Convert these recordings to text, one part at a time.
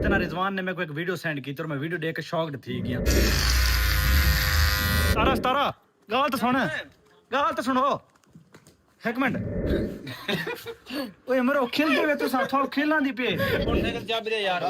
इतना रिजवान ने मेरे को एक वीडियो सेंड की तो मैं वीडियो देख के शॉक्ड थी गया। तारा तारा गाल तो सुनो एक मिनट ओए मरो खेल दे तू साथ थोड़ा खेलना दी पे कौन से जा बरे यार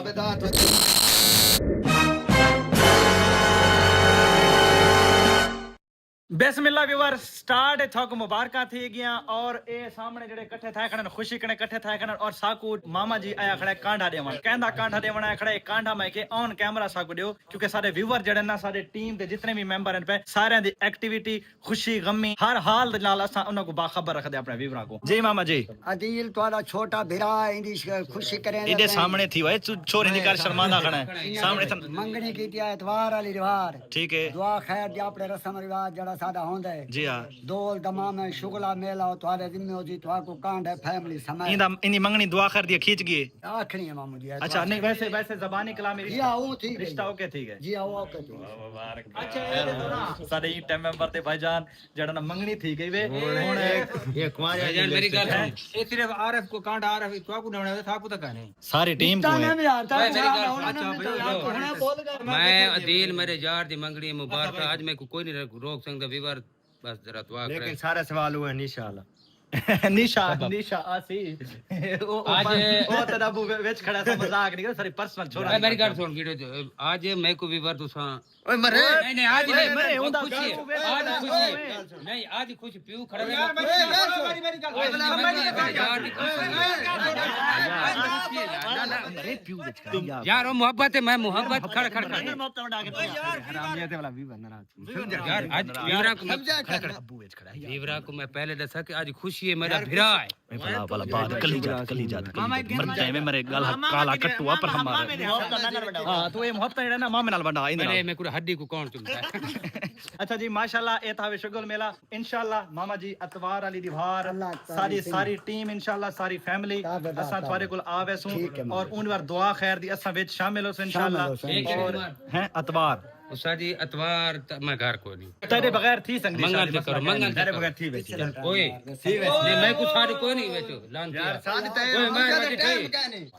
बिस्मिल्लाह व्यूअर स्टार्ट थक मुबारक थी गया और ए सामने जेडे इकट्ठे थे खड़े खुशी कने इकट्ठे थे खड़े और साकू मामा जी आया खड़े कांडा देवन कहंदा कांडा देवन आया खड़े कांडा मैं के ऑन कैमरा साकू दियो क्योंकि सारे व्यूअर जेडे ना सारे टीम दे जितने भी मेंबर हैं पे सारे दी एक्टिविटी खुशी गमी हर हाल दे नाल असा उनको बाखबर रख दे अपने व्यूअर को। जी मामा जी अदील तोड़ा छोटा भिरा इंदी खुशी करे इदे सामने थी भाई छोरी निकाल शर्मांदा खड़े सामने मंगनी की दिया इतवार वाली रिवार ठीक है दुआ खैर दी अपने रस्म रिवाज जड़ा सादा होंदा है जी हां दोल दमाम शुगला मेला तुम्हारे जिम्मे होजी तुआ को कांड है फैमिली समय इंदा इनी मंगनी दुआ कर दिया खींच गई आखरी है मामू जी। अच्छा नहीं वैसे जबानी कलामी जी हां वो ठीक रिश्ता ओके ठीक है जी हां वो ओके मुबारक। अच्छा ये देखो ना साडे ई टीम मेंबर ते भाईजान जेड़ा ना मंगनी थी गई वे हुन ये कुमार भाईजान मेरी गल है ये सिर्फ आरएफ को कांड आरएफ तो को नवणे था को तक नहीं सारी टीम को है मैं अदील मेरे यार दी मंगनी मुबारक आज मैं को कोई नहीं रोक सकता विवर बस जरा दुआ करे लेकिन सारा सवाल हुआ इंशाल्लाह निशा आसी आज वो तदाबू वेच खड़ा था मजाक नहीं कर सारी पर्सनल छोरा मेरी गल सुन वीडियो आज मैं को विवर तुसा ओए मरे नहीं आज मरे नहीं होंदा खुशी आज खुशी नहीं आज खुशी पीऊ खड़ा यार मोहब्बत है मैं मोहब्बत खड़ खड़ यार आज वीवरा को मैं पहले दसा कि आज खुशी है मेरा भिरा है भला भला बात कली जात मर जाए में मरे गल काला कट्टुआ पर हमारे हां तो ये मोहब्बत है ना मामे नाल बंदा इंदा मैं कुछ हड्डी को कौन चुनता है। अच्छा जी माशाल्लाह ए था शुगल मेला इंशाल्लाह मामा जी अतवार वाली दीवार सारी टीम इंशाल्लाह सारी फैमिली असा तुम्हारे को आवे सु और उन बार दुआ खैर दी असा विच शामिल हो इंशाल्लाह और हैं अतवार उसादी अतवार मैं घर को नहीं तेरे बगैर थी संग मंगल से करो मंगल तेरे बगैर थी बेची कोई नहीं मैं कुछ सारी कोई नहीं बेचो लान यार कोई मैं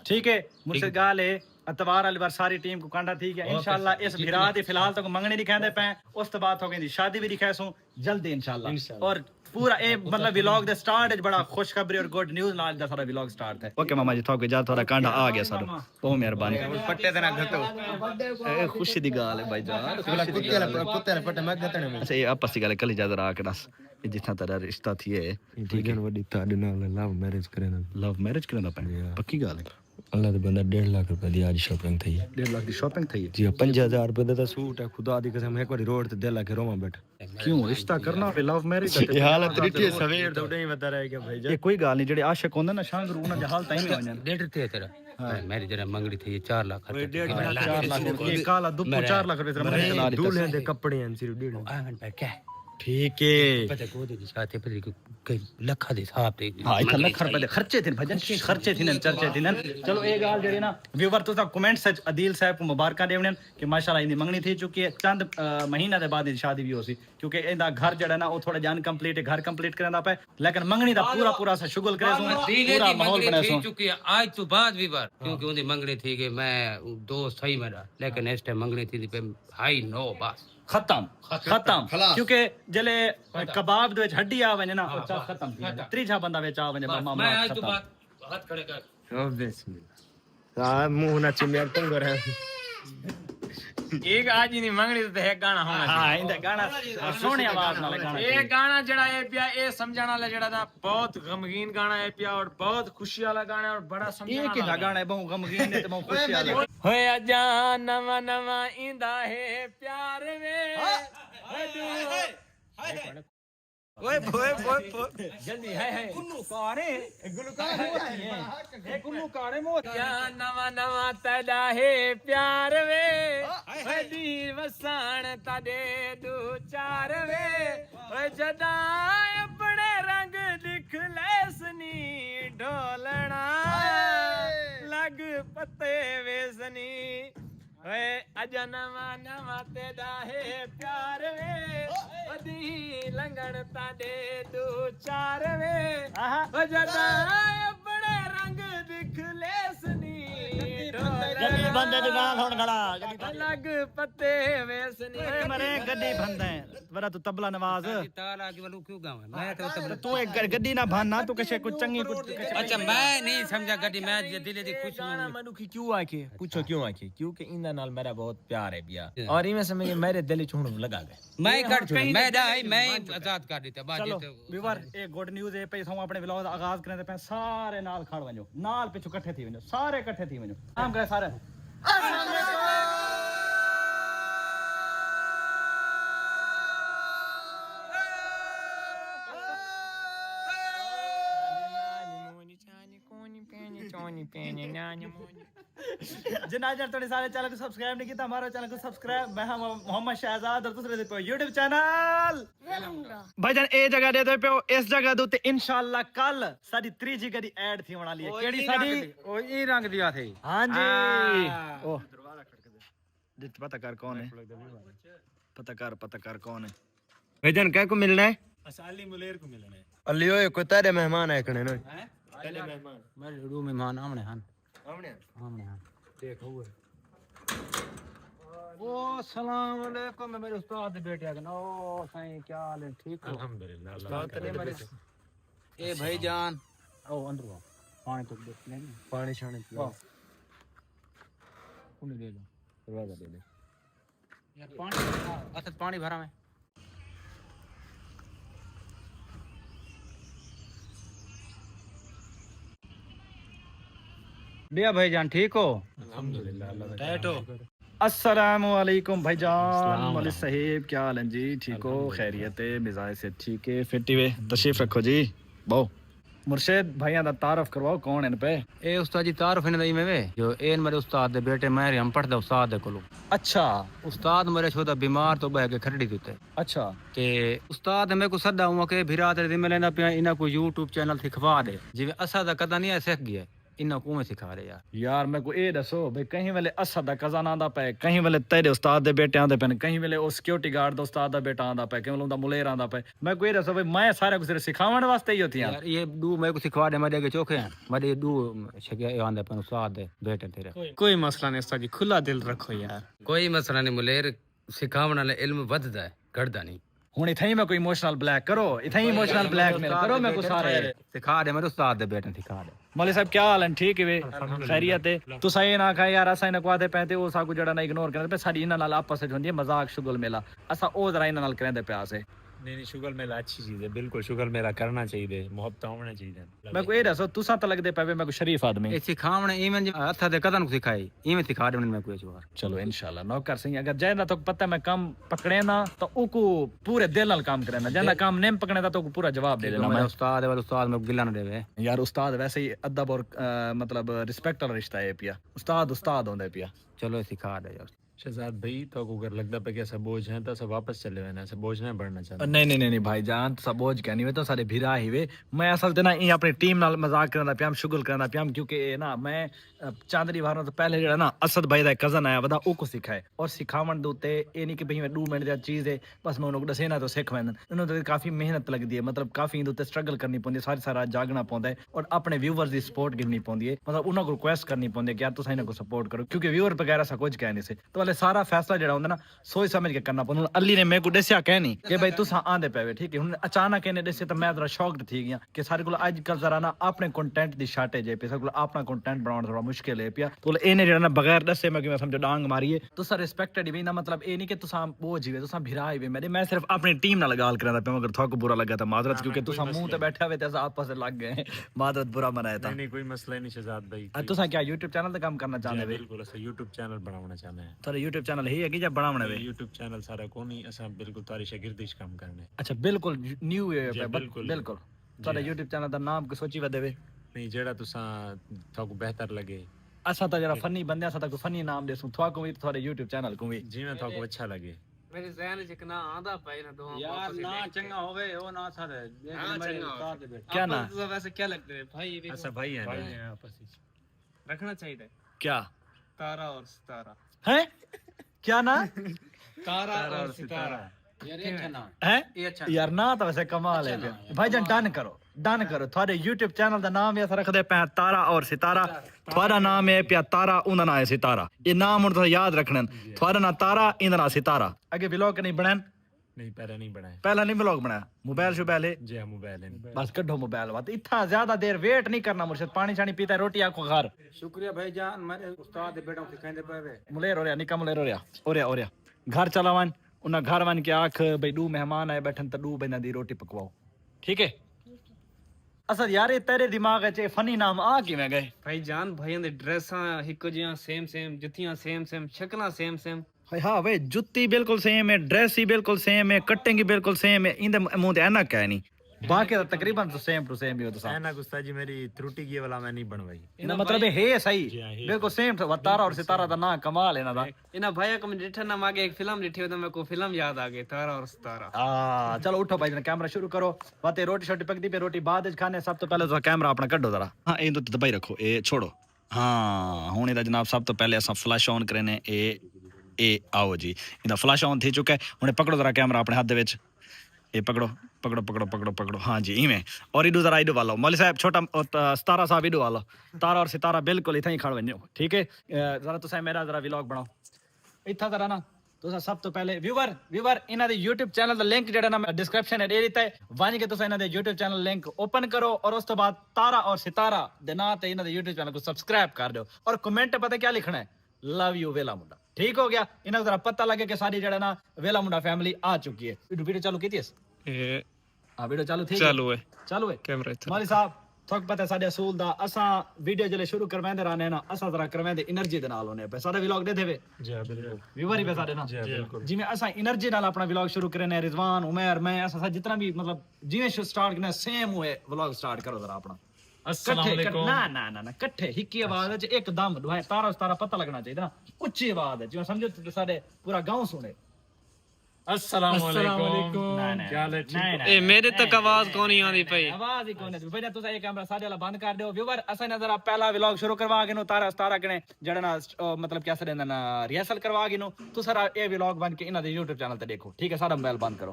ठीक है मुझसे गाल है अतवार वाली बार सारी टीम को कांडा ठीक है इंशाल्लाह इस भिरा दी फिलहाल तो मंगने नहीं कहंदे पे उस तो बात हो गई शादी भी दिखासू जल्दी इंशाल्लाह और पूरा ए मतलब व्लॉग द स्टार्ट है बड़ा खुशखबरी और गुड न्यूज़ नाल दा सारा व्लॉग स्टार्ट है। ओके मामा जी थोके जा थोड़ा कांडा आ गया सारो बहुत मेहरबानी पट्टे तना घतो ए खुशी दी गाल है भाई जान कुत्ते पट्टे मत घतने में अच्छा ये आपस की गाल कल जा जरा के दस जितना तेरा रिश्ता थी है ठीक है वडी ताडे नाल लव मैरिज करना पे पक्की गाल है अल्लाह दे बंदा 1.5 लाख रुपए दी आज शॉपिंग थई 1.5 लाख दी शॉपिंग थई जी 5000 रुपए दा सूट है खुदा दी कसम एक बार रोड ते 1.5 लाख रोवा बैठ क्यों रिश्ता करना पे लव मैरिज ये हालत रिटी सवेर तो उडे ही बता रहा है कि भाई ये कोई गाल नहीं जेडे आशिक होंदे ना शांग रूना दे हाल ताई में वणन डेढ़ थे तेरा मेरी जरा मंगड़ी थी 4 लाख 4 लाख ये काला दुप्पो 4 लाख रुपए तेरा चला रही दूल्हे दे कपड़े हैं सिर्फ 1.5 आंगन पे क्या ठीक है पता को दे साथे पता को कई लखा दे हिसाब ते हां इतना लख रुपए दे खर्चे थे भजन खर्चे थे न चर्चे थे न चलो एक गाल जेडी ना व्यूअर तो कमेंट सच अदील साहब को मुबारक देवने कि माशाल्लाह इंदी मंगनी थी चुकी है चंद महीना दे बाद शादी भी होसी क्योंकि इंदा घर जेड़ा ना वो थोड़ा जान कंप्लीट है घर कंप्लीट करना पे लेकिन मंगनी दा पूरा सा शुगल करे सो पूरा माहौल बना सो चुकी है आज तो बाद भी बार क्योंकि उनकी मंगनी थी कि मैं दोस्त सही मेरा लेकिन इस टाइम मंगनी थी पे हाई नो बस खत्म क्योंकि जले कबाब दे हड्डी आ वने ना चा खत्म थी त्रीजा बंदा वेच आ वने मामा मैं आज तो बात हाथ खड़े कर ओ बिस्मिल्लाह आ मुंह ना चिमेर तंग रहा एक आज नहीं मंगनी तो है गाना होना हां इंदा गाना सोने आवाज नाल गाना ये गाना जड़ा है पिया ए समझाने वाला जड़ा था बहुत गमगीन गाना है पिया और बहुत खुशी वाला गाना और बड़ा समझाने वाला गाना है बहुत गमगीन है ते बहुत खुशी वाला होए अजा नवा नवा इंदा है प्यार वे ओए जल्दी है कुन्नू कारे मो या नवा नवा तड़ा है प्यार वे दी वसाण तड़े दो चार वे जदा अपने रंग दिख लेसनी ढोलना लग पते वेसनी वे अजा नवा नवा तेरा है प्यार वे अदी लंगण ताडे दो चार वे जदा अपने रंग दिख लेसनी बंदे दी नाल हुन खड़ा अलग पत्ते वेसनी ए मरे गड्डी बंदे वरा तू तबला नवाज तार आगे वालों क्यों गाँव है मैं तो तब तू एक गड्डी ना भानना तू किसे कुछ चंगी कुछ अच्छा मैं नहीं समझा गड्डी मैं दिले दी खुश हूं मनु की क्यों आके पूछो क्यों आके क्योंकि इंदा नाल मेरा बहुत प्यार है बिया और इमे समझ मेरे दिल चूण लगा गए मैं कर छोड़ मैं दाई मैं आजाद कर देता बाकी चलो तो व्यूअर एक गुड न्यूज़ है पे हम अपने व्लॉग दा आगाज करने पे सारे नाल खड़ वणो नाल पिछु इकट्ठे थी वणो सारे इकट्ठे थी वणो काम करे सारे जिन्ना जन थोड़े सारे चैनल को सब्सक्राइब नहीं किया हमारे चैनल को सब्सक्राइब मैं हम मोहम्मद शहजाद और दूसरे पे YouTube चैनल भाईजान ए जगह दे दे पे इस जगह दे ते इंशाल्लाह कल साडी 3G गडी ऐड थी बना लिए केड़ी साडी ओ ई रंग दिया थे हां जी ओ दरवाजा खटके दे पता कर कौन है पता कर कौन है भाईजान क्या को मिलना है असाली मुलेर को मिलना है अली ओए कोई तेरे मेहमान है कने ना पहले मेहमान मेरे रूम मेहमान आमने हन हमने देखो वो सलाम अलैकुम मेरे उस्ताद दे बेटे आ ओ साईं क्या हाल है ठीक हो अल्हम्दुलिल्लाह ए भाईजान ओ अंदर आओ पानी तो दे नहीं पानी शानी पियो कौन दे दो दरवाजा दे दे यार पानी अच्छा पानी भरा मैं बिया भाईजान ठीक हो अस्सलामु अलैकुम भाईजान मौलवी साहिब क्या हाल है जी ठीक हो खैरियत है मिजाज से ठीक है फिटी वे तशरीफ रखो जी बहु मुर्शिद भाइयां दा तारफ करवाओ कौन है इन पे ए उस्ताद जी तारफ ने दई में वे जो एन मेरे उस्ताद दे बेटे मैं हम पढ़दा उस्ताद दे कोलो अच्छा उस्ताद मेरे छोदा बीमार तो बह के खरड़ी दिते अच्छा ते उस्ताद मेरे को सदा हुआ के भिरा तेरे दिल में लेंदा पिया इना को YouTube चैनल सिखवा दे जिवे असा दा कदा नहीं सीख गया इना को सिखा रहे यार मैं को ए दसो भाई कहीं वेले असद दा कज़ाना आंदा पे कहीं वेले तेरे उस्ताद दे बेटे आंदे पे कहीं वेले ओ सिक्योरिटी गार्ड दा उस्ताद दा बेटा आंदा पे कहीं वेले उंदा मुलेर आंदा पे मैं को ए दसो भाई मैं सारे को सिर्फ सिखावन वास्ते ही होती यार ये दू मेरे को सिखवा दे मेरे के चोखे हैं मेरे दू छके आंदे पे उस्ताद दे बेटे तेरे कोई मसला नहीं उस्ताद जी खुला दिल रखो यार कोई मसला नहीं मुलेर सिखावन वाला इल्म वधदा है घटदा नहीं हुन इथे ही मैं कोई इमोशनल ब्लैक करो इथे ही इमोशनल ब्लैकमेल करो मैं को सारे सिखा दे मेरे उस्ताद दे बेटे सिखा दे मौलवी साहब क्या हाल है ठीक है वे खैरियत है तुसा ये ना खाए यार असा इन को पे ते ओ सा को जड़ा ना इग्नोर करदे पे साडी इना नाल आपस में होंदी है मजाक शुगल मेला असा ओ जरा इना नाल करदे पे आसे नहीं शुगर मेला अच्छी चीज है बिल्कुल शुगर मेला करना चाहिए मोहब्बत होना चाहिए मैं को ए दसो तुसा त लगदे पे मैं को शरीफ आदमी ए सिखावन इवन हथा दे कदन को सिखाई इवन सिखा दे मैं कोई बार चलो इंशाल्लाह नौकर सही अगर जैना तो पता मैं काम पकड़े ना तो उको पूरे दिल नाल काम करे ना जैना काम नहीं पकड़े तो पूरा जवाब दे देना मैं उस्ताद है उस्ताद में गिला ना देवे यार उस्ताद वैसे ही अदब और मतलब रिस्पेक्ट वाला रिश्ता है पिया उस्ताद होंदे पिया चलो सिखा दे यार शहजाद भाई तो अगर लगता पे कि ऐसा बोझ है तो सब वापस चले गए ना ऐसा बोझ नहीं बढ़ना चाहता नहीं भाईजान तो सब बोझ कहनी वे तो सारे भिरा ही वे मैं असल ते ना ये अपनी टीम नाल मजाक करना पिया शुगल करना पिया क्योंकि ना मैं चांदनी वारों तो पहले जेड़ा ना असद भाई दा कजन आया वदा ओ को सिखाए और सिखावन दूते ए नहीं कि भाई मैं 2 मिनट दी चीज है बस मैं उनको दसे ना तो सीख वैन उन्होंने तो काफी मेहनत लगदी है मतलब काफी दूते स्ट्रगल करनी पौंदी सारी सारा जागना पौंदा है और अपने व्यूअर्स दी सपोर्ट गिवनी पौंदी है मतलब उन्हां को रिक्वेस्ट करनी पौंदी है कि यार तुस इन्हां को सपोर्ट करो क्योंकि व्यूअर वगैरह सा कुछ कह नहीं से तो वाले सारा फैसला जेड़ा हुंदा ना सोच समझ के करना पौंदा अली ने मेरे को दस्या कह नहीं कि भाई तुस आंदे पे ठीक है हुन अचानक इन्हें दस्या तो मैं जरा शॉक्ड थी गया कि सारे को आजकल जरा ना अपने कंटेंट दी शार्टेज है पे सारे को अपना कंटेंट बनाना थोड़ा मुश्किल है पिया तो इन्हें जेड़ा ना बगैर दसे मैं कि मैं समझो डांग मारी है तो सर रिस्पेक्टेड भी ना मतलब ए नहीं कि तुसा वो जीवे तुसा भिरा ही वे मैं सिर्फ अपनी टीम नाल गाल करदा पे अगर थोक बुरा लगा था माजरत क्योंकि तुसा मुंह ते बैठा हुए ते आपस लग गए माजरत बुरा मनाया था नहीं कोई मसला नहीं शहजाद भाई तुसा क्या YouTube चैनल पे काम करना चाहते हो बिल्कुल ऐसा YouTube चैनल बनाना चाहते हैं तारा YouTube चैनल है कि जब बनावना है YouTube चैनल सारा को नहीं ऐसा बिल्कुल तारी शागिर्दिश काम करने अच्छा बिल्कुल न्यू है बिल्कुल तारा YouTube चैनल दा नाम को सोची वे देवे नहीं जेड़ा तुसा थोक बेहतर लगे असा तो जरा फनी बंदे असा तो फनी नाम देसू थवा को भी थोड़े YouTube चैनल को भी जी मैं थोक अच्छा लगे मेरे ज़हन च ना आंदा पाई ना दो यार ना चंगा होवे ओ ना सारे मेरे उस्ताद दे क्या ना वैसे क्या लगते हैं भाई ऐसा भाई है आपस में रखना चाहिए क्या तारा और सितारा है क्या ना तारा और सितारा ਹੈ ਯਾਰ ਨਾ ਤਾਂ ਵੈਸੇ ਕਮਾਲ ਹੈ ਭਾਈਜਾਨ ਡਨ ਕਰੋ ਤੁਹਾਡੇ YouTube ਚੈਨਲ ਦਾ ਨਾਮ ਇਹ ਰੱਖਦੇ ਪਏ ਤਾਰਾ ਔਰ ਸਿਤਾਰਾ ਤੁਹਾਡਾ ਨਾਮ ਹੈ ਪਿਆ ਤਾਰਾ ਉਹਦਾ ਨਾਮ ਹੈ ਸਿਤਾਰਾ ਇਹ ਨਾਮ ਹੁਣ ਤੁਸੀਂ ਯਾਦ ਰੱਖਣਾ ਤੁਹਾਡਾ ਨਾਮ ਤਾਰਾ ਇਹਦਾ ਨਾਮ ਸਿਤਾਰਾ ਅੱਗੇ ਵਲੌਗ ਨਹੀਂ ਬਣਾਣ नहीं पहले नहीं बनाया ਪਹਿਲਾਂ ਨਹੀਂ ਵਲੌਗ ਬਣਾਇਆ ਮੋਬਾਈਲ ਸ਼ੁਬਾਈਲ ਹੈ जी मोबाइल है बस कड्ढो मोबाइल बात इतना ज्यादा देर वेट नहीं करना मुर्शिद पानी शानी पीता है रोटी आंखों घर शुक्रिया भाईजान मेरे उस्ताद दे बेटा सिखांदे पे मुलेर हो रहा निका मुलेर हो रहा घर चला वन उन्हें घर वन के आख भाई दू मेहमान आए बैठन तो दू बंदा दी रोटी पकवाओ ठीक है असद यार ये तेरे दिमाग च फनी नाम आ किवें गए भाईजान भाइयों दे ड्रेसां हिक जियां सेम जुत्तियां सेम शक्लां सेम हाँ भाई जुत्ती बिल्कुल सेम है ड्रेस ही बिल्कुल सेम है कटिंग ही बिल्कुल सेम है इंदे मुंह ते ऐनक है नहीं बाकी तकरीबन तो सेम टू सेम ही हो तो ऐना गुस्सा जी मेरी त्रुटि की वाला मैं नहीं बनवाई इना मतलब है सही बिल्कुल सेम था तारा और सितारा दा ना कमाल है ना दा इना भाइयों को डिठा ना मागे एक फिल्म डिठी तो मेरे को फिल्म याद आ गई तारा और सितारा चलो उठो भाई कैमरा शुरू करो बातें रोटी शोटी पकदी पे रोटी बाद खाने सब तो पहले तो कैमरा अपना कड्डो जरा हाँ इन तो दबाई रखो ये छोड़ो हाँ हुण इहदा जनाब सब तो पहले असां फ्लैश ऑन करने ए आओ जी इहदा फ्लैश ऑन थी चुका है हुणे पकड़ो जरा कैमरा अपने हाथ दे विच ये पकड़ो हाँ जी इवें और इडू जरा इडू वालो मौलवी साहब छोटा सितारा साहब इडू वालो तारा और सितारा बिल्कुल इतना ही खड़ वञो ठीक है जरा तुसां मेरा जरा व्लॉग बनाओ इतना जरा ना तुसां सब तो पहले व्यूवर इन्हां दे YouTube चैनल दा लिंक जेड़ा ना मैं डिस्क्रिप्शन में दे दित्ता है वन के तुसां इन्हां दे YouTube चैनल लिंक ओपन करो और उस तो बाद तारा और सितारा दे नां ते इन्हां दे YouTube चैनल को सब्सक्राइब कर दो और कमेंट पता क्या लिखना है लव यू वेला मुंडा ठीक हो गया इन्हें जरा पता लगे कि सारी जड़ा ना वेला मुंडा फैमिली आ चुकी है वीडियो चालू की थी हां वीडियो चालू थी चालू है कैमरा माली साहब थोक पता साडे असूल दा असा वीडियो जले शुरू करवांदे रहने ना असा जरा करवांदे एनर्जी दे नाल होने पे साडे व्लॉग दे देवे जी बिल्कुल व्यूअर ही पे साडे ना जी बिल्कुल जिवें असा एनर्जी नाल अपना व्लॉग शुरू करने रिजवान उमर मैं असा जितना भी मतलब जिवें स्टार्ट करना सेम हुए व्लॉग स्टार्ट करो जरा अपना ना कट्ठे हिक्की आवाज च एकदम दुआए तारा तारा पता लगना चाहिए ना उच्ची आवाज है जिवें समझो तो साडे पूरा गांव सुने अस्सलाम वालेकुम क्या हाल है ए मेरे तक आवाज कौन ही आंदी पई आवाज ही कौन है भैया तुसा ये कैमरा साडे वाला बंद कर दो व्यूअर असा ने जरा पहला व्लॉग शुरू करवा के नो तारा तारा कने जड़ा ना मतलब क्या से ना रिहर्सल करवा के नो तो सारा ये व्लॉग बन के इना दे YouTube चैनल ते देखो ठीक है सारा मोबाइल बंद करो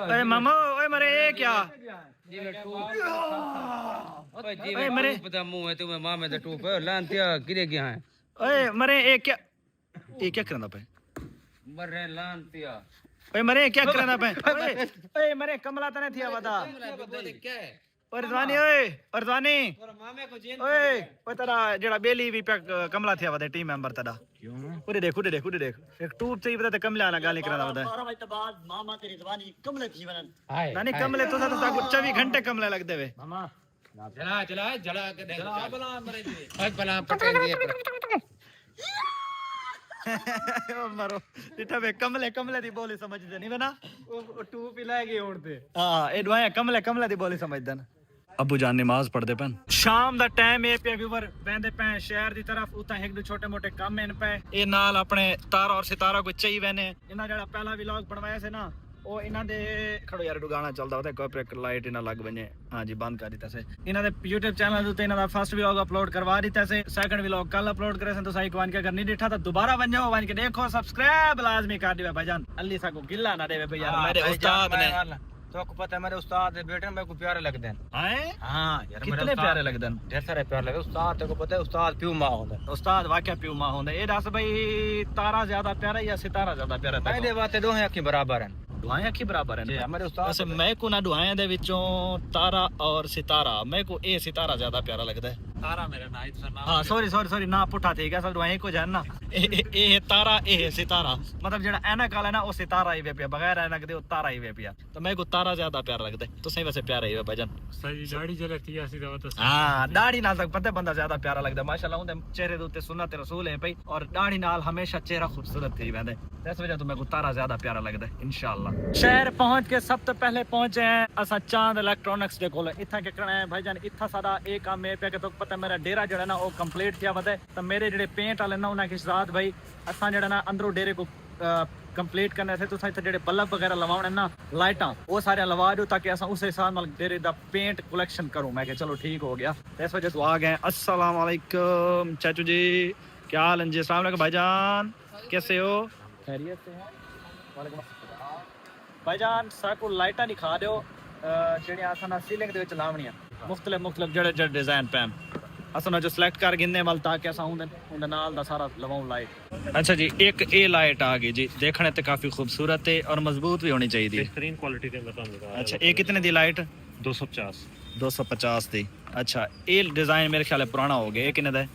ओए मामा ओए मरे ये क्या ओए मरे पता मुंह है तुम्हें मां में तो टूप लांतिया किरे गया है ओए मरे ये क्या करना पे मरे लांतिया ओए मरे क्या करना पे ओए मरे कमला तने थी आवादा क्या है और रजवानी और मामे को जेन ओए ओए तेरा जेड़ा बेली भी पे कमला थी आवादा टीम मेंबर तेरा क्यों उरे देख एक टूब चाहिए पता ते कमला ना गाली करना आवादा 12 बजे बाद मामा तेरी रजवानी कमले थी बनन नहीं कमले तो 24 घंटे कमले लग देवे मामा जला के दे जला बला मरे दे आज बला पटे दिए ओ मरो इटा वे कमले दी बोली समझदे नहीं बना ओ टूब ही ले गए उड़ते हां ए दुआया कमले दी बोली समझदे ना अबू जान नमाज पढ़ते पैन शाम दा टाइम है पे व्यूअर वेंदे पे शहर दी तरफ उता एक दो छोटे मोटे काम इन पे ए नाल अपने तारा और सितारा को चाहिए वेने इना जेड़ा पहला व्लॉग बनवाया से ना ओ इना दे खड़ो यार गाना चलदा होता कॉपीराइट लाइट इना लग बने हां जी बंद कर दिता से इना दे YouTube चैनल ते इना दा फर्स्ट व्लॉग अपलोड करवा दिता से सेकंड व्लॉग कल अपलोड करे से तो सही कौन क्या करनी देखा तो दोबारा बन जाओ वन के देखो सब्सक्राइब लाजमी कर दियो भाईजान अल्ली सा को गिल्ला ना देवे यार मेरे उस्ताद ने तो को पता है मेरे उस्ताद दे बेटे मेरे को प्यारे लगदे हैं हां यार कितने प्यारे लगदे हैं ढेर सारे प्यारे लगदे उस्ताद तेरे को पता है उस्ताद प्यू मां होंदा उस्ताद वाकई प्यू मां होंदा ए दस भाई तारा ज्यादा प्यारा या सितारा ज्यादा प्यारा मेरे बाते दोहे अखी बराबर हैं दुआएं अखी बराबर हैं हमारे उस्ताद वैसे मैं को ना दुआएं दे विचों तारा और सितारा मैं को ए सितारा ज्यादा प्यारा लगदा है तारा मेरा ना इतना नाम हां सॉरी ना पुठा ठीक है सब दुआएं को जान ना ए तारा ए सितारा मतलब जेड़ा ऐनक वाला ना ओ सितारा ही वे पिया बगैर ऐनक दे ओ तारा ही वे पिया तो मैं को तारा ज्यादा प्यारा लगदा है तो सही वैसे प्यारा ही वे भाईजान सही दाढ़ी जलती है सीधा तो हां दाढ़ी नाल तक पता बंदा ज्यादा प्यारा लगदा माशाल्लाह उनदे चेहरे दे उत्ते सुन्नत रसूल है भाई और दाढ़ी नाल हमेशा चेहरा खूबसूरत थी वेंदे इस वजह तो मैं को तारा ज्यादा प्यारा लगदा है इंशाल्लाह शहर पहुंच के सब तो पहले पहुंचे हैं असा चांद इलेक्ट्रॉनिक्स दे कोल इथा के करना है भाईजान इथा सारा एक काम है पे के तो पता मेरा डेरा जड़ा ना वो कंप्लीट थिया वदे तो मेरे जेडे पेंट वाले ना उना के साथ भाई असा जड़ा ना अंदरों डेरे को कंप्लीट करने थे तो इत्थे जेडे बल्ब वगैरह लवाने ना लाइटां वो सारे लवा दो ताकि असा उस हिसाब नाल डेरे दा पेंट कलेक्शन करूं मैं के चलो ठीक हो गया इस वजह से आ गए अस्सलाम वालेकुम चाचू जी क्या हाल है जी अस्सलाम वालेकुम भाईजान कैसे हो खैरियत से हैं वालेकुम अस्सलाम भाईजान साकू लाइटां दिखा दियो ਜਿਹੜੀਆਂ ਆਸਾਂ ਸੀਲਿੰਗ ਦੇ ਵਿੱਚ ਲਾਵਣੀਆਂ ਮੁxtਲਫ ਜਿਹੜੇ ਡਿਜ਼ਾਈਨ ਪੈਨ ਅਸਾਂ ਜੋ ਸਿਲੈਕਟ ਕਰ ਗਿੰਨੇ ਵਾਲ ਤਾਂ ਕਿ ਅਸਾਂ ਉਹਦੇ ਨਾਲ ਦਾ ਸਾਰਾ ਲਵਾਉਂ ਲਾਈਟ ਅੱਛਾ ਜੀ ਇੱਕ ਇਹ ਲਾਈਟ ਆ ਗਈ ਜੀ ਦੇਖਣੇ ਤੇ ਕਾਫੀ ਖੂਬਸੂਰਤ ਹੈ ਔਰ ਮਜ਼ਬੂਤ ਵੀ ਹੋਣੀ ਚਾਹੀਦੀ ਹੈ बेहतरीन क्वालिटी के अंदर ਤੁਹਾਨੂੰ ਲਗਾ ਅੱਛਾ ਇਹ ਕਿਤਨੇ ਦੀ ਲਾਈਟ 250 250 ਦੀ ਅੱਛਾ ਇਹ ਡਿਜ਼ਾਈਨ ਮੇਰੇ ਖਿਆਲ ਹੈ ਪੁਰਾਣਾ ਹੋ ਗਿਆ ਇਹ ਕਿੰਨੇ ਦਾ ਹੈ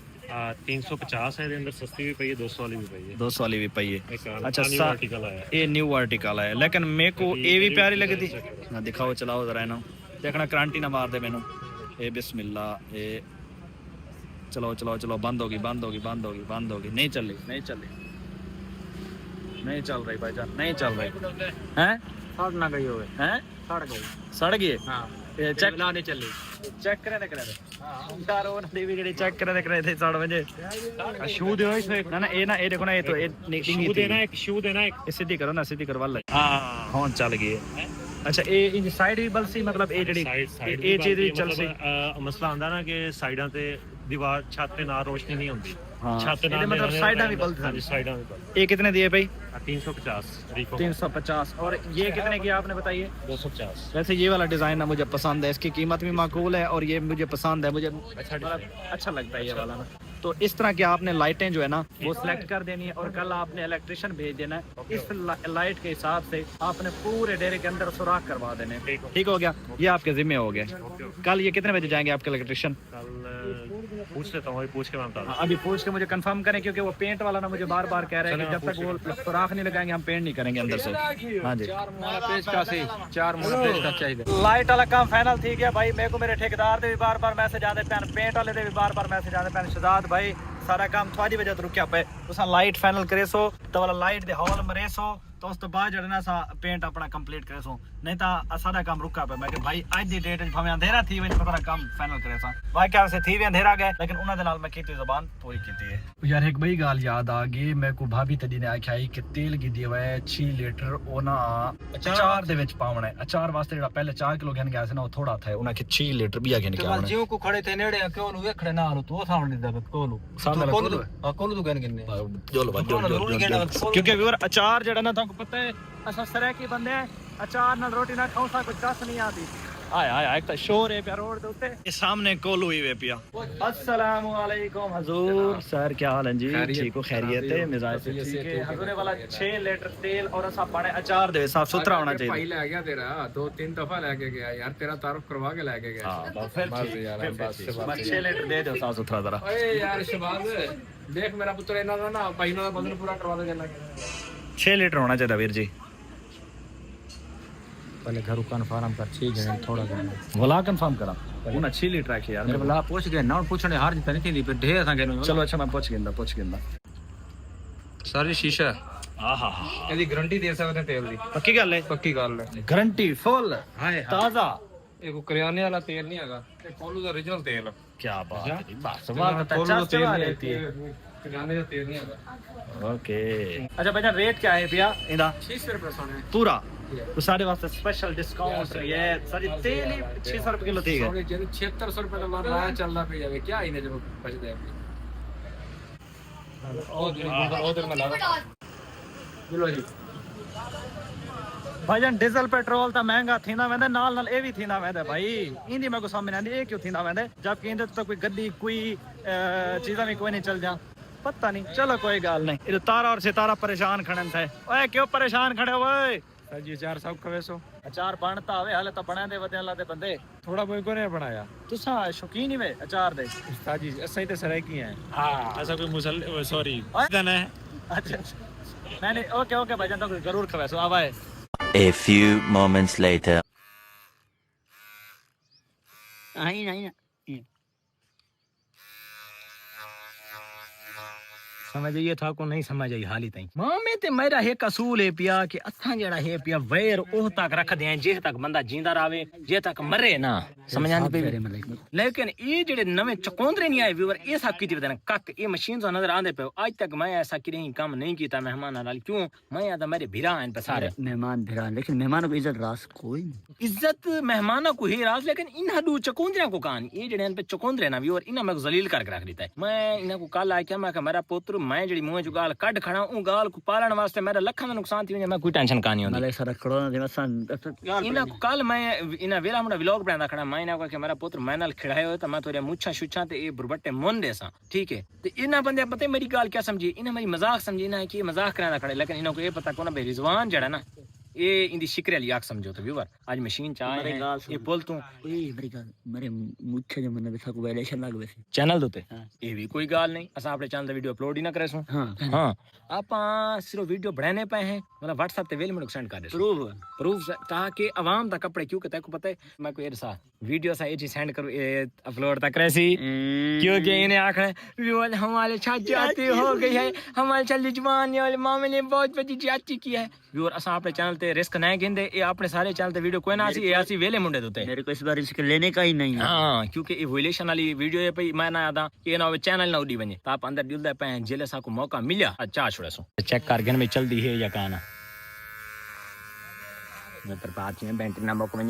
350 है अंदर सस्ती भी पई है 200 वाली भी पई है 200 वाली भी पई है अच्छा आर्टिकल आया ये न्यू आर्टिकल है लेकिन मेरे को ये भी प्यारी लगती ना दिखाओ चलाओ जरा ना देखना करंट ही ना मार दे मैनू ये बिस्मिल्लाह ये चलो चलो चलो बंद होगी बंद होगी बंद होगी बंद होगी नहीं चल रही नहीं चल रही भाईजान नहीं चल रही हैं सड़ ना गई होवे हैं सड़ गई हां ये चेक ना नहीं चली चेक करे हां डर वो ना भी चेक करे थे सड़ वजे शू दे इसे ना ना ये देखो ना ये तो ये शू देना एक शू देना एक ये सीधी करो ना सीधी करवा ले हां हुन चल गई है अच्छा ये इन साइड भी बलसी मतलब ये जड़ी ये चीज भी चल सी मसला आंदा ना कि साइडां ते दीवार छत ते ना रोशनी नहीं होंदी हां छत ना मतलब साइडां भी बलती हां साइडां भी ये कितने दिए भाई 350 रिको 350 और ये कितने की आपने बताइए 250 वैसे ये वाला डिजाइन ना मुझे पसंद है इसकी कीमत भी माकूल है और ये मुझे पसंद है मुझे अच्छा लगता है ये वाला ना तो इस तरह की आपने लाइटें जो है ना वो सिलेक्ट कर देनी है और कल आपने इलेक्ट्रिशियन भेज देना है इस लाइट के हिसाब से आपने पूरे डेरे के अंदर सुराख करवा देने ठीक हो गया ये आपके जिम्मे हो गया कल ये कितने बजे जाएंगे आपके इलेक्ट्रिशियन कल पूछ लेता हूं पूछ के मैं बता दूं अभी पूछ के मुझे कंफर्म करें क्योंकि वो पेंट वाला ना मुझे बार बार कह रहा है कि जब तक वो सुराख नहीं लगाएंगे हम पेंट नहीं करेंगे अंदर से हाँ जी 4 मोला पेज का सी 4 मोला पेज का चाहिए लाइट वाला काम फाइनल थी गया भाई मेरे को मेरे ठेकेदार दे भी बार बार मैसेज आते पैन पेंट वाले दे भी बार बार मैसेज आते पैन शहजाद भाई सारा काम थोड़ी वजह तो रुकिया पे तुसा लाइट फाइनल करे सो तो वाला लाइट दे हॉल मरे सो तो उस तो बाद जड़ना सा पेंट अपना कंप्लीट करे सो नहीं तो सारा काम रुका पे मैं कि भाई आज दी डेट भावे अंधेरा थी वे पता काम फाइनल करे सा भाई क्या वैसे थी भी अंधेरा गए लेकिन उन्हां दे नाल मैं कीती जुबान पूरी कीती है यार एक बड़ी गाल याद आ गई मेरे को भाभी तदी ने आखिया कि तेल की दिया है 6 लीटर ओना अचार दे विच पावना है अचार वास्ते जेड़ा पहले 4 किलो घेन गया से ना वो थोड़ा था उन्हां के 6 लीटर बिया घेन के आना जीव को खड़े थे नेड़े क्यों नु वेखड़े ना लो तो साउंड दी कोलू कोलू तो गन गिनने क्योंकि व्यूअर अचार जेड़ा ना तुमको पता है असा सरे के बंदे हैं अचार नाल रोटी ना खाऊं सा कुछ कस नहीं आती आया आया एक तो शोर है प्या रोड दे उते ये सामने कोलू ही वे पिया अस्सलाम वालेकुम हुजूर सर क्या हाल है जी ठीक हो खैरियत है मिजाज से ठीक है हुजूर वाला 6 लीटर तेल और असा पाने अचार दे साफ सुथरा होना चाहिए भाई ले गया तेरा 2-3 दफा लेके गया यार तेरा तारुफ करवा के लेके गया हां फिर बस यार बस 6 लीटर दे दो साफ सुथरा जरा ओए यार शबाज देख मेरा पुत्र इना ना भाई ना बदन पूरा करवा दे जाना 6 लीटर होना चाहिए वीर जी पहले घर कन्फर्म कर 6 घंटे थोड़ा घंटा वला कंफर्म करा उन 6 लीटर है यार मैं बोला पूछ गए ना पूछने हार जिता नहीं थी फिर ढेर था गए चलो अच्छा मैं पूछ गिंदा सारी शीशा आहा ਇਹਦੀ ਗਾਰੰਟੀ ਦੇ ਸਕਦੇ ਤੇਲ ਦੀ पक्की गल है ਪੱਕੀ ਗੱਲ ਹੈ गारंटी फुल ਹਾਏ ताजा ਇਹ ਕੋ ਕਰਿਆਨੇ ਵਾਲਾ ਤੇਲ ਨਹੀਂ ਹੈਗਾ ਤੇ ਕੋਲੂ ਦਾ origignal ਤੇਲ क्या बात है बस बात पता चल चला लेती है ਕਰਿਆਨੇ ਦਾ ਤੇਲ ਨਹੀਂ ਹੈਗਾ ओके अच्छा भाई रेट क्या है भैया इनका 600 रुपए सोने पूरा तो सारे वास्ते स्पेशल डिस्काउंट ये सारी तेल ही 600 रुपए किलो थी सोने जे 7600 रुपए ਦਾ ਲਾਇਆ ਚੱਲਦਾ ਪਿਆ ਜਾਵੇ ਕੀ ਇਹਨੇ ਜਦੋਂ ਬਚਦੇ ਆ ਉਹ ਦਿਨ ਮੈਂ ਲਾਵਾ ਚਲੋ ਜੀ भाईजान डीजल पेट्रोल तो महंगा थींदा वेंदा नाल नाल ए भी थींदा वेंदा भाई इंदी मैं को समझ नहीं आंदी ए क्यों थींदा वेंदा जबकि इंदे तो कोई गद्दी कोई चीज़ा भी कोई नहीं चल जा पता नहीं चलो कोई गाल नहीं ये तारा और सितारा परेशान खड़न थे ओए क्यों परेशान खड़े ओए ਜੀ 4 ਸਭ ਕਵੇਸੋ अचार बनता हवे हाले तो बना दे वदे अल्लाह दे बंदे ਥੋੜਾ ਬਹੁਤ ਕੋ ਨੇ ਬਣਾਇਆ तुसा शौकीन ही वे अचार दे ਉਸਤਾਦ ਜੀ ਅਸਾਂ ਹੀ ਤੇ ਸਰਾਇਕੀ ਹੈ हां ऐसा कोई मुसल सॉरी दन है अच्छा मैंने ओके भाईजान तो जरूर खवेसो आवाए A few moments later. समझ ये था को नहीं समझ आई हाली ताई मामे ते मेरा एक असूल है पिया कि असां जेड़ा है पिया वैर ओह तक रख दे जे तक बंदा जिंदा रहे जे तक मरे ना समझ आंदी पे लेकिन ये जेड़े नवे चकोंदरे नहीं आए व्यूअर ये सब कीती बदन कक ये मशीन तो नजर आंदे पे आज तक मैं ऐसा कहीं काम नहीं कीता मेहमान नाल क्यों मैं आदा मेरे भिरा हैं पे सारे मेहमान भिरा लेकिन मेहमानों को इज्जत रास कोई नहीं इज्जत मेहमानों को ही राज लेकिन इन हदू चकोंदरे को कान ये जेड़े पे चकोंदरे ना व्यूअर इना मैं जलील करके रख देता है मैं इना को कल आया मैं मेरा पुत्र मैं जड़ी मुंह जो गाल कड खड़ा ऊ गाल को पालन वास्ते मेरा लखा दा नुकसान थी वने मैं कोई टेंशन कानी होंदी मले सारा कोरोना दे वसन इना कल मैं इना वेला मुंडा व्लॉग बनांदा खड़ा मैं इना को कि मेरा पुत्र मैं नाल खिड़ायो तो मैं तोरे मुच्छा शुच्छा ते ए बुरबट्टे मुन देसा ठीक है ते इना बंदे पता है मेरी गाल क्या समझी इना मेरी मजाक समझी इना कि मजाक करांदा खड़े लेकिन इना को ये पता कोना भाई रिजवान जड़ा ना ये इंदी शिक्र अली आख समझो तो व्यूअर आज मशीन चाहे है ये बोल तू ओए मेरी गाल मेरे मुच्छे जो मन देखा को वायलेशन लाग वैसे चैनल दोते ये भी कोई गाल नहीं असा अपने चैनल दा वीडियो अपलोड ही ना करे सु हां आपा सिर्फ वीडियो बनाने पे हैं मतलब WhatsApp ते वेल में सेंड कर दे प्रूफ ताकि आवाम दा कपड़े क्यों कहता को पता है मैं कोई ऐसा वीडियो सा एजी सेंड करूं अपलोड तक करे सी क्योंकि इन्हें आखना व्यूअर हमारे छाती हो गई है हमारे चल जवान वाले मामे ने बहुत बड़ी जाति की है व्यूअर असा अपने चैनल ते रिस्क नहीं गिंदे ये अपने सारे चैनल ते वीडियो कोई ना सी ऐसी वेले मुंडे दोते मेरे को इस बार रिस्क लेने का ही नहीं है हां क्योंकि ये वायलेशन वाली वीडियो है भाई मैं ना आदा ये ना चैनल ना उड़ी बने आप अंदर दिल दे पे जेले सा को मौका मिला अच्छा छोड़े सो चेक कर गन में चल दी है या काना मैं पर बात में बैटरी ना मौका में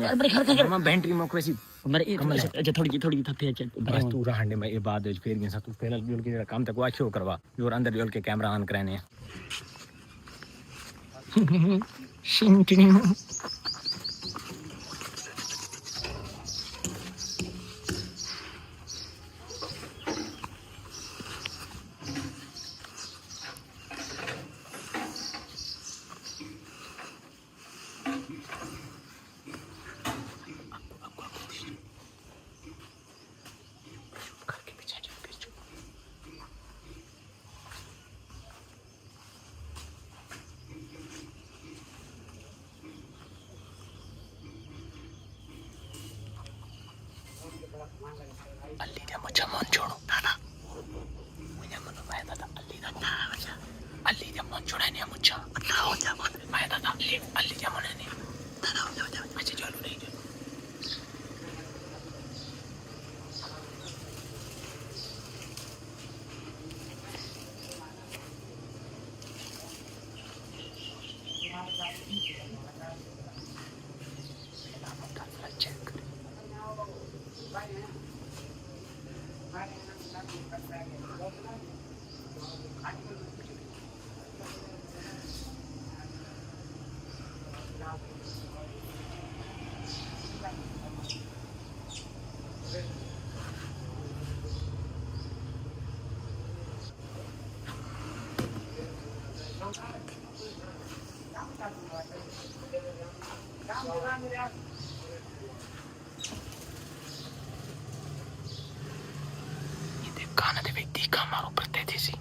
मैं बैटरी मौका वैसी मेरे अच्छा थोड़ी थपे अच्छा बस तू रहने में ये बात फिर गया तू पहले जुल के काम तक वाचो करवा और अंदर जुल के कैमरा ऑन कराने अल्ली ने मुझे मन छोड़ो दादा मुझे मन मैं दादा अल्ली ने मन छोड़ा नहीं मुझे अल्लाह हो जा मैं दादा अल्ली ने मन नहीं दादा हो जा अच्छा चलो नहीं ये देख खाना दे व्यक्ति का मारो पड़ते थे सी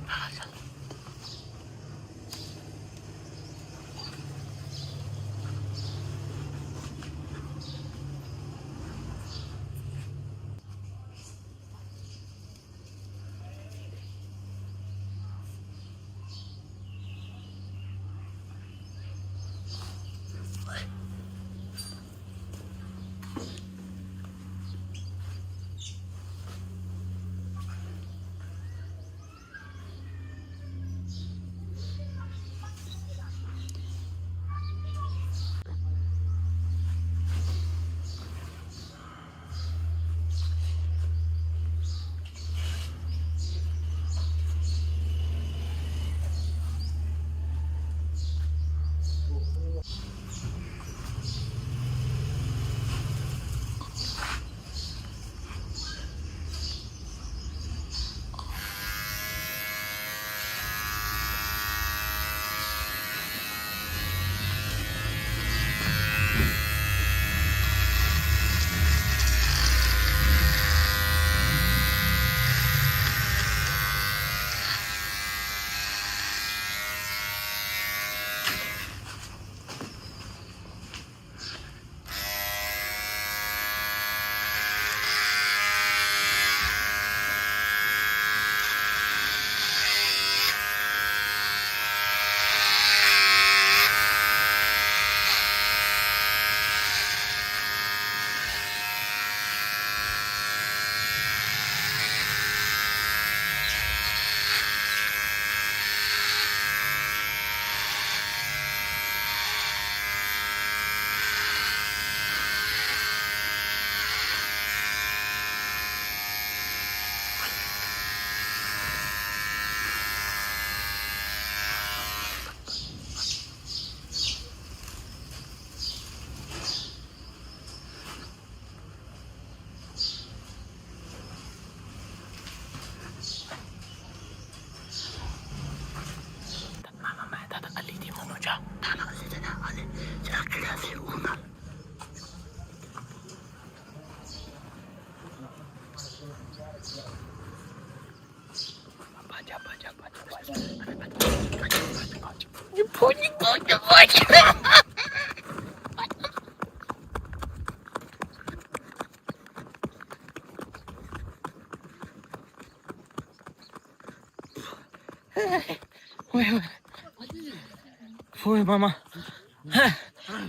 ओए मामा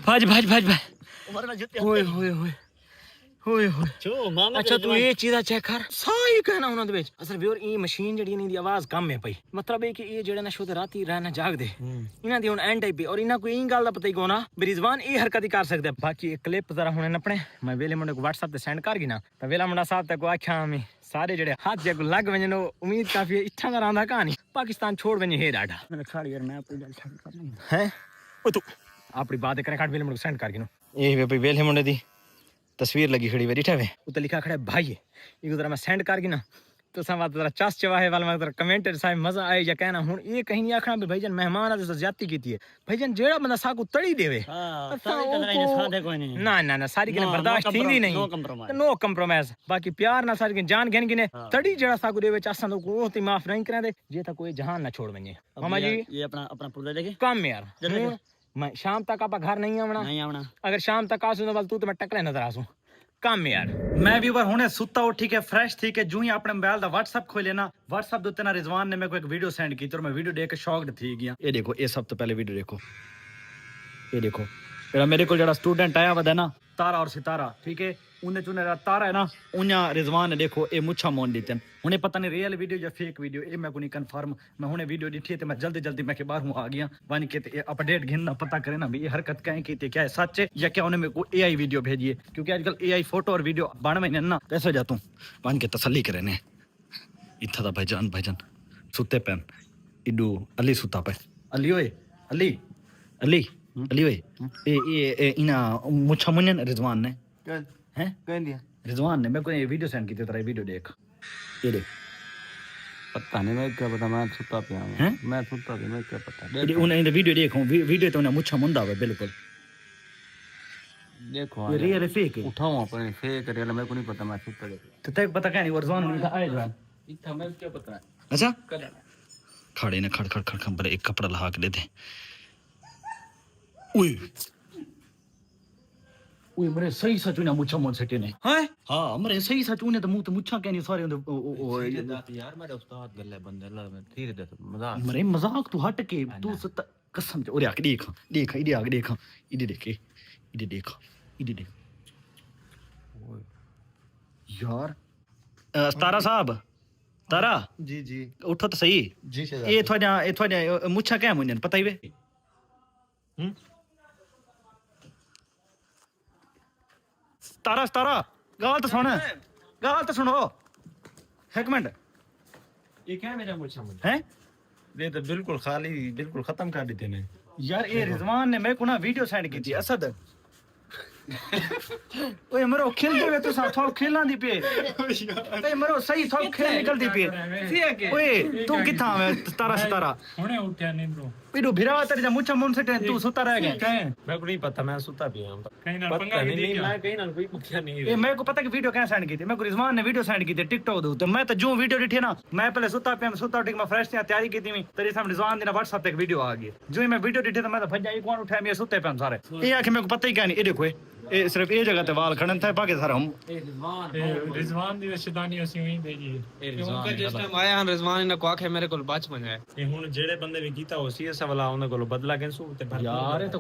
भाज भाज भाज भाज ओए ओए ओए ओए ओए ਚੋ ਮਾਮਾ अच्छा तू ये चीज़ा चेक कर सारी कहना उन्होंने ਵਿੱਚ ਅਸਲ ਵੀਰ ਇਹ ਮਸ਼ੀਨ ਜਿਹੜੀ ਇਹਨਾਂ ਦੀ ਆਵਾਜ਼ ਕਮ ਹੈ ਪਈ ਮਤਲਬ ਇਹ ਕਿ ਇਹ ਜਿਹੜੇ ਨਾ ਸ਼ੁੱਧ ਰਾਤੀ ਰਹਿਣਾ ਜਾਗਦੇ ਇਹਨਾਂ ਦੀ ਹੁਣ ਐਂਡ ਟਾਈਪ ਔਰ ਇਹਨਾਂ ਕੋਈ ਇਹ ਗੱਲ ਦਾ ਪਤਾ ਹੀ ਕੋਨਾ ਬਰਿਜ਼ਵਾਨ ਇਹ ਹਰਕਤ ਹੀ ਕਰ ਸਕਦਾ ਬਾਕੀ ਇਹ ਕਲਿੱਪ ਜ਼ਰਾ ਹੁਣ ਆਪਣੇ ਮੈਂ ਵੇਲੇ ਮੁੰਡੇ ਕੋ WhatsApp ਤੇ ਸੈਂਡ ਕਰ ਗਿਨਾ ਤਾਂ ਵੇਲਾ ਮੁੰਡਾ ਸਾਹਿਬ ਤੱਕ ਆਖਿਆ ਮੈਂ ਸਾਰੇ ਜਿਹੜੇ ਹੱਥ ਜਗ ਲੱਗ ਵਜਨ ਉਮੀਦ ਕਾਫੀ ਇੱਛਾ ਦਾ ਰਾਂਦਾ ਕਹਾਣੀ ਪਾਕਿस्तान छोड़ वने है डाडा मेरे खाड़ी यार मैं अपनी गल छड़ करनी है ओ तू अपनी बात करे काट वेले मुंडे सेंड कर गिनो ए वे भाई वेले मुंडे दी तस्वीर लगी खड़ी बैठा वे उते लिखा खड़ा भाई ये जरा मैं सेंड कर गिना तो समा जरा चस चवाहे वाला मैं कमेंट साहब मजा आए या कहना हुन ये कहीं नहीं आखना भी भाईजान मेहमान आ तो ज्यादती कीती है भाईजान जेड़ा बंदा साकू तड़ी देवे हां सारी कदर सादे कोई नहीं ना ना ना सारी के बर्दाश्त थींदी नहीं नो कंप्रोमाइज बाकी प्यार ना सारी जान घेन गिने तड़ी जेड़ा साकू देवे चासा तो को ती माफ नहीं करे जे ता कोई जहान ना छोड़ वने मामा जी ये अपना अपना पूरा देखे काम यार मैं शाम तक आप घर नहीं आवना अगर शाम तक आसू तो तू तो मैं टकले नजर आसू काम यार मैं भी बार हुने सुता उठी के फ्रेश थी के जूं ही अपने मोबाइल दा WhatsApp खोले ना WhatsApp दे उत्ते ना रिजवान ने मेरे को एक वीडियो सेंड की तो मैं वीडियो देख के शॉक्ड थी गया ये देखो ये सब तो पहले वीडियो देखो ये देखो मेरे को जरा स्टूडेंट आया वदा ना तारा और सितारा ठीक है उन्हें चुने तारा है ना उन्हें रिजवान ने देखो ये मुच्छा मोन दी थन उन्हें पता नहीं रियल वीडियो या फेक वीडियो ये मैं को नहीं कंफर्म मैं हुने वीडियो देखी है तो मैं जल्दी जल्दी मैं के बाहर हूं आ गया वन के अपडेट घिनना पता करे ना भी ये हरकत कहें की थी क्या है सच है या क्या उन्हें मेरे को AI वीडियो भेजी है क्योंकि आजकल AI फोटो और वीडियो बन में ना कैसे जाता हूँ वन के तसल्ली करे ने इतना था भाईजान सुते पैन इडू अली सुता पे अली ओए अली अली अली ओए ये इना मुच्छा मुन्नन रिजवान ने हैं कह दिया रिजवान ने मेरे को ये वीडियो सेंड की थी तेरा वीडियो देख ये देख पता नहीं मैं क्या पता मैं सुता पिया हैं मैं सुता पिया मैं क्या पता ये उन्हें ये वीडियो देखो वीडियो तो उन्हें मुच्छा मुंडा है बिल्कुल देखो ये रियल है फेक है उठाऊं अपने फेक रियल मेरे को नहीं पता मैं सुता देखो तो तेरे पता क्या नहीं वो रिजवान ने आए जवान इतना मैं क्या पता अच्छा खड़े ने खड़ खड़ खड़ खड़ बड़े एक कपड़ा लहा के दे ओए ओए मेरे सही सच ने मुच्छा मोन सेटे ने हैं हां मेरे सही सच ने तो मुंह तो मुच्छा क्या नहीं सारे यार मेरे उस्ताद गल्ले बंदे ला मैं ठीक दे मजाक मेरे मजाक तू हट के तू कसम से ओरे आके देख इधर आके देख इधर देख इधर देख इधर देख यार तारा साहब तारा जी जी उठो तो सही जी ये थोड़ा मुच्छा क्या मुन्नन पता ही वे तारा गाल तो सुनो एक मिनट ये क्या मेरा मुच्छा मुझे हैं ये तो बिल्कुल खाली बिल्कुल खत्म कर दी थी यार ये रिजवान ने मेरे को ना वीडियो सेंड की थी असद ओए मरो खेलते हुए तो साथ थोड़ा खेलना दी पे ओए मरो सही थोड़ा खेल निकल दी पे ओए तू किथा है तारा हुने उठया नहीं ब्रो इडो भिरा तेरे जा मुच्छा मुन से तू सुता रह गया मेरे को नहीं पता मैं सुता भी हूं कहीं ना पंगा नहीं मैं कहीं ना कोई पक्का नहीं ये मेरे को पता कि वीडियो क्या सेंड की थी मेरे को रिजवान ने वीडियो सेंड की थी टिकटॉक दे तो मैं तो जो वीडियो देखी ना मैं पहले सुता उठ के मैं फ्रेश थी तैयारी की थी मैं तेरे सामने रिजवान ने WhatsApp पे एक वीडियो आ गई जो ही मैं वीडियो देखी तो मैं तो भज जाई कौन उठाया मैं सुते पे सारे ये आके मेरे को पता ही क्या नहीं ये देखो ये सिर्फ ये जगह ते वाल खड़न था बाकी सारा हम रिजवान दी शैतानी ਅਸੀਂ ਉਹੀ ਦੇਗੀ उनका जिस टाइम आया रिजवान ने को आखे मेरे को बचपन है ਇਹ ਹੁਣ ਜਿਹੜੇ ਬੰਦੇ ਵੀ ਕੀਤਾ ਹੋ ਸੀ ਇਸ ਵਾਲਾ ਉਹਨਾਂ ਕੋਲ ਬਦਲਾ ਕੇ ਸੂ ਤੇ यार ये तो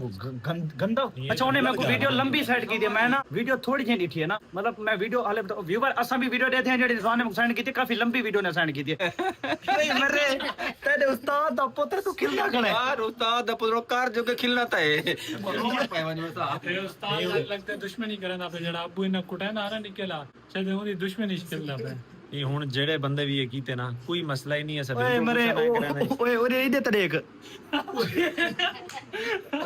गंदा अच्छा उन्हें मेरे को वीडियो लंबी सेट की थी मैं ना वीडियो थोड़ी सी देखी है ना मतलब मैं वीडियो हाले व्यूअर असा भी वीडियो देते हैं जेडी रिजवान ने सेंड की थी काफी लंबी वीडियो ने सेंड की थी भाई मेरे तेरे उस्ताद दा पुत्र तू खिलना खड़े यार उस्ताद दा पुत्र कार जो के खिलना था ਤੇ ਉਸਤਾਦ ਲੱਗਦਾ ਦੁਸ਼ਮਣੀ ਕਰਨ ਆਪੇ ਜਿਹੜਾ ਅੱਬੂ ਇਹਨਾਂ ਕੁੱਟਿਆ ਨਾ ਨਿਕਲਾ ਸ਼ਾਇਦ ਉਹਦੀ ਦੁਸ਼ਮਣੀ ਚੱਲਦਾ ਪਿਆ ਇਹ ਹੁਣ ਜਿਹੜੇ ਬੰਦੇ ਵੀ ਇਹ ਕੀਤੇ ਨਾ ਕੋਈ ਮਸਲਾ ਹੀ ਨਹੀਂ ਹੈ ਸਭ ओए मेरे ओए ओरे इधर ते देख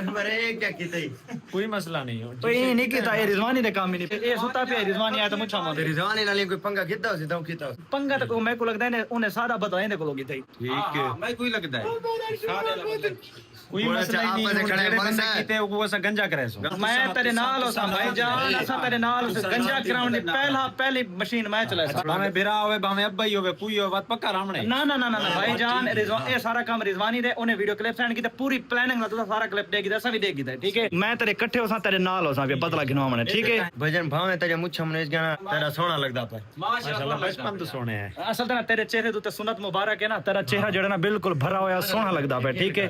मेरे क्या कीता ही ਕੋਈ ਮਸਲਾ ਨਹੀਂ ਹੋ ओए ये नहीं कीता ये रिजवानी ने काम ही नहीं ये सुता पे रिजवानी आया तो मुच्छा मार रिजवान नाल कोई पंगा किदा हो सिदा कीता पंगा तो मेरे को लगता है उन्हें सारा बताया ने को लोगी थी ठीक है मैं कोई लगदा है ਕੋਈ ਮਸਲਾ ਹੀ ਨਹੀਂ ਹੁਣ ਜਿਹੜੇ ਬੰਦੇ ਕੀਤੇ ਉਹ ਅਸਾਂ ਗੰਜਾ ਕਰੇ ਸੋ ਮੈਂ ਤੇਰੇ ਨਾਲ ਹੋ ਸਾਂ ਭਾਈ ਜਾਨ ਅਸਾਂ ਤੇਰੇ ਨਾਲ ਉਸ ਗੰਜਾ ਕਰਾਉਣ ਦੀ ਪਹਿਲੀ ਮਸ਼ੀਨ ਮੈਂ ਚਲਾ ਸਾਂ ਭਾਵੇਂ ਬਿਰਾ ਹੋਵੇ ਭਾਵੇਂ ਅੱਬਾ ਹੀ ਹੋਵੇ ਪੂਈ ਹੋਵੇ ਪੱਕਾ ਰਾਮਣੇ ਨਾ ਨਾ ਨਾ ਨਾ ਭਾਈ ਜਾਨ ਇਹ ਸਾਰਾ ਕੰਮ ਰਿਜ਼ਵਾਨੀ ਦੇ ਉਹਨੇ ਵੀਡੀਓ ਕਲਿੱਪ ਸੈਂਡ ਕੀਤਾ ਪੂਰੀ ਪਲੈਨਿੰਗ ਨਾਲ ਤੁਸੀਂ ਸਾਰਾ ਕਲਿੱਪ ਦੇਗੀ ਅਸਾਂ ਵੀ ਦੇਗੀ ਠੀਕ ਹੈ ਮੈਂ ਤੇਰੇ ਇਕੱਠੇ ਹੋ ਸਾਂ ਤੇਰੇ ਨਾਲ ਹੋ ਸਾਂ ਵੀ ਬਦਲਾ ਗਿਨਵਾਉਣਾ ਠੀਕ ਹੈ भजन भावे तेरे मुच्छा मुनेज गाना तेरा सोना लगदा पे ਮਾਸ਼ਾਅੱਲਾ ਬਚਪਨ ਤੋਂ ਸੋਹਣੇ ਹੈ ਅਸਲ ਤੇ ਨਾ ਤੇਰੇ ਚਿਹਰੇ ਤੋਂ ਤੇ ਸੁਨਤ ਮੁਬਾਰਕ ਹੈ ਨਾ ਤੇਰਾ ਚਿਹਰਾ ਜਿਹੜਾ ਨਾ ਬਿਲਕੁਲ ਭਰਾ ਹੋਇਆ ਸੋਹਣਾ ਲੱਗਦਾ ਪਿਆ ਠੀਕ ਹੈ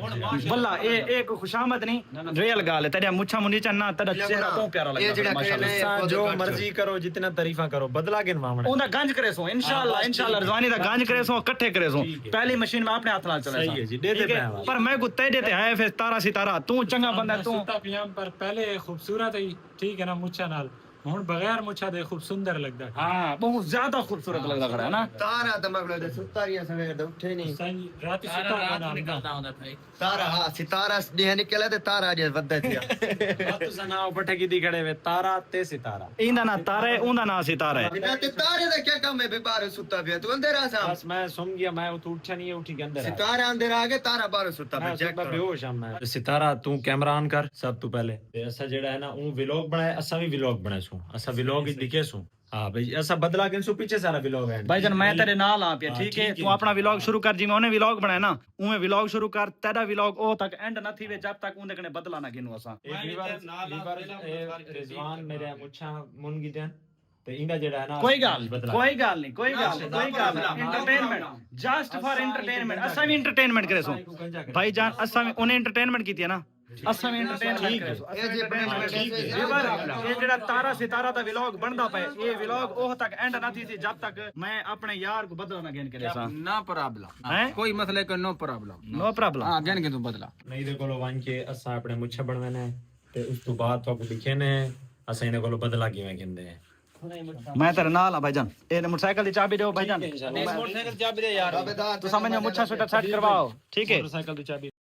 ਵੱਲਾ ਇਹ ਕੋਈ ਖੁਸ਼ਾਮਦ ਨਹੀਂ ਰੀਅਲ ਗੱਲ ਹੈ ਤੇਰਾ ਮੁੱਛਾਂ ਮੁੰਨੀਚਾ ਨਾ ਤੇਰਾ ਚਿਹਰਾ ਬਹੁਤ ਪਿਆਰਾ ਲੱਗਦਾ ਮਾਸ਼ਾਅੱਲਾ ਜੋ ਮਰਜ਼ੀ ਕਰੋ ਜਿੰਨਾ ਤਾਰੀਫਾਂ ਕਰੋ ਬਦਲਾ ਗਿਨਵਾਉਣਾ ਉਹਦਾ ਗੰਜ ਕਰੇ ਸੋ ਇਨਸ਼ਾਅੱਲਾ ਰਜ਼ਵਾਨੀ ਦਾ ਗੰਜ ਕਰੇ ਸੋ ਇਕੱਠੇ ਕਰੇ ਸੋ ਪਹਿਲੀ ਮਸ਼ੀਨ ਮੈਂ ਆਪਣੇ ਹੱਥ ਨਾਲ ਚਲਾਇਆ ਸਹੀ ਹੈ ਜੀ ਦੇ ਦੇ ਪਰ ਮੈਂ ਗੁੱਤੇ ਦੇ ਤੇ ਆਏ ਫਿਰ ਤਾਰਾ ਸਿਤਾਰਾ ਤੂੰ ਚੰਗਾ ਬੰਦਾ ਤੂੰ ਸੁੱਤਾ ਪਿਆ ਪਰ ਪਹਿਲੇ ਖੂਬਸੂਰਤ ਹੀ ਠੀਕ ਹੈ ਨਾ ਮੁੱਛਾਂ ਨਾਲ ਹੁਣ ਬਗੈਰ ਮੁੱਛਾਂ ਦੇ ਖੂਬ ਸੁੰਦਰ ਲੱਗਦਾ ਹਾਂ ਬਹੁਤ ਜ਼ਿਆਦਾ ਖੂਬਸੂਰਤ ਲੱਗਦਾ ਖੜਾ ਹੈ ਨਾ तारा दमक लो सुतारियां सवेर दे उठे नहीं ਸਾਈਂ ਰਾਤ ਸੁੱਤਾ तारा हां सितारा देह निकले ते तारा जे वदे थिया ਤੁਸੀਂ ਨਾ ਪੱਠੇ ਕੀ ਦੀ ਖੜੇ ਵੇ ਤਾਰਾ ਤੇ ਸਿਤਾਰਾ ਇਹਦਾ ਨਾਂ ਤਾਰਾ ਹੈ ਉਹਦਾ ਨਾਂ ਸਿਤਾਰਾ ਹੈ बिना ते तारे दा क्या काम है बे बाहर सुता पिया तू अंदर आ सा ਬਸ ਮੈਂ ਸੁਣ ਗਿਆ ਮੈਂ ਉਹ ਉੱਠਾ ਨਹੀਂ ਉੱਠੀ ਕੇ ਅੰਦਰ सितारा अंदर आ गए तारा बाहर सुता पे चेक ਮੈਂ करो ਬੇਹੋਸ਼ ਆ ਮੈਂ ਸਿਤਾਰਾ ਤੂੰ ਕੈਮਰਾ ਆਨ ਕਰ ਸਭ ਤੋਂ ਪਹਿਲੇ ਤੇ ਅਸਾਂ ਜਿਹੜਾ ਹੈ ਨਾ ਉਹ ਵਲੌਗ ਬਣਾਇਆ ਅਸਾਂ ਵੀ ਵਲੌਗ ਬਣਾਇਆ ਸੂ ਅਸਾਂ ਵਲੌਗ ਹੀ ਦਿਖੇ ਸੂ ਹਾਂ ਬਈ ਅਸਾਂ ਬਦਲਾ ਕੇ ਸੂ ਪਿੱਛੇ ਸਾਰਾ ਵਲੌਗ ਹੈ ਭਾਈਜਾਨ ਮੈਂ ਤੇਰੇ ਨਾਲ ਆ ਪਿਆ ਠੀਕ ਹੈ ਤੂੰ ਆਪਣਾ ਵਲੌਗ ਸ਼ੁਰੂ ਕਰ ਜਿਵੇਂ ਉਹਨੇ ਵਲੌਗ ਬਣਾਇਆ ਨਾ ਉਵੇਂ ਵਲੌਗ ਸ਼ੁਰੂ ਕਰ ਤੇਰਾ ਵਲੌਗ ਉਹ ਤੱਕ ਐਂਡ ਨਾ ਥੀਵੇ ਜਦ ਤੱਕ ਉਹਦੇ ਕਨੇ ਬਦਲਾ ਨਾ ਗਿਨੂ ਅਸਾਂ ਰਿਜ਼ਵਾਨ ਮੇਰੇ ਮੁੱਛਾਂ ਮੁੰਨ ਗਈ ਤੇ ਇਹਦਾ ਜਿਹੜਾ ਹੈ ਨਾ ਕੋਈ ਗੱਲ ਨਹੀਂ ਐਂਟਰਟੇਨਮੈਂਟ ਜਸਟ ਫॉर ਐਂਟਰਟੇਨਮੈਂਟ ਅਸਾਂ ਵੀ ਐਂਟਰਟੇਨਮੈਂਟ ਕਰੇ ਸੋ ਭਾਈਜਾਨ ਅਸਾਂ ਵੀ ਉਹਨੇ ਐਂਟਰਟੇਨਮੈਂਟ ਕੀਤੀ ਹੈ ਨਾ ਅਸਾਂ ਵੀ ਐਂਟਰਟੇਨਮੈਂਟ ਕਰੇ ਸੋ ਇਹ ਜਿਹੜਾ ਤਾਰਾ ਸਿਤਾਰਾ ਦਾ ਵਲੌਗ ਬਣਦਾ ਪਿਆ ਇਹ ਵਲੌਗ ਉਹ ਤੱਕ ਐਂਡ ਨਾ ਥੀ ਸੀ ਜਦ ਤੱਕ ਮੈਂ ਆਪਣੇ ਯਾਰ ਕੋ ਬਦਲਾ ਨਾ ਗਿਣ ਕੇ ਸਾਂ ना प्रॉब्लम ਹੈ कोई मसले का नो प्रॉब्लम ਨੋ ਪ੍ਰੋਬਲਮ हाँ गन के तू बदला ਨਹੀਂ ਦੇ ਕੋਲੋਂ ਵਾਂ ਕੇ ਅਸਾਂ ਆਪਣੇ ਮੁੱਛਾਂ ਬਣਵਾਨੇ ਤੇ ਉਸ ਤੋਂ ਬਾਅਦ ਤੁਹਾਨੂੰ ਲਿਖੇ ਨੇ ਅਸਾਂ ਇਹਦੇ ਕੋਲੋਂ ਬਦਲਾ ਕਿਵੇਂ ਕਹਿੰਦੇ ਆ ਮੈਂ ਤੇਰੇ ਨਾਲ ਆ ਭਾਈਜਾਨ ਇਹ ਮੋਟਰਸਾਈਕਲ ਦੀ ਚਾਬੀ ਦਿਓ ਭਾਈਜਾਨ मोटरसाइकिल चाबी दे यार ਤੂੰ ਸਮਝਿਆ ਮੁੱਛਾਂ ਸੈੱਟ ਕਰਵਾਓ ਠੀਕ ਹੈ ਮੋਟਰਸਾਈਕਲ ਦੀ ਚਾਬੀ